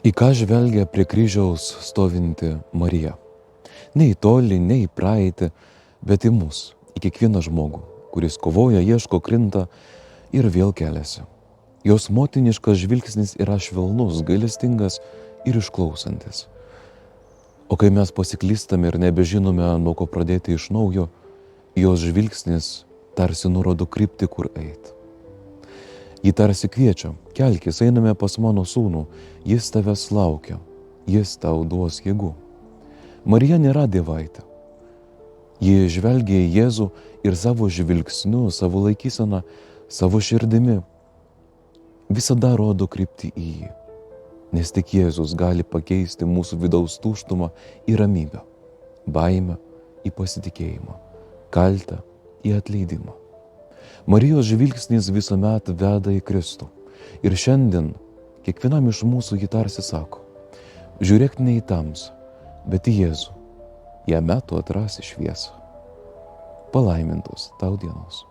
Į ką žvelgia prie kryžiaus stovinti Marija? Ne į tolį, ne į praeitį, bet į mus, į kiekvieną žmogų, kuris kovoja, ieško, krinta ir vėl keliasi. Jos motiniškas žvilgsnis yra švelnus, gailestingas ir išklausantis. O kai mes pasiklystame ir nebežinome, nuo ko pradėti iš naujo, jos žvilgsnis tarsi nurodo kryptį, kur eiti. Ji tarsi kviečia, kelkis, einame pas mano sūnų, jis tavęs laukia, jis tau duos jėgų. Marija nėra dievaitė. Ji žvelgia į Jėzų ir savo žvilgsniu, savo laikyseną, savo širdimi visada rodo kryptį į jį. Nes tik Jėzus gali pakeisti mūsų vidaus tuštumą į ramybę, baimę į pasitikėjimą, kaltę į atleidimą. Marijos žvilgsnis visuomet veda į Kristų. Ir šiandien kiekvienam iš mūsų ji tarsi sako, žiūrėk ne į tamsą, bet į Jėzų. Jame tu atrasi šviesą. Palaimintos tau dienos.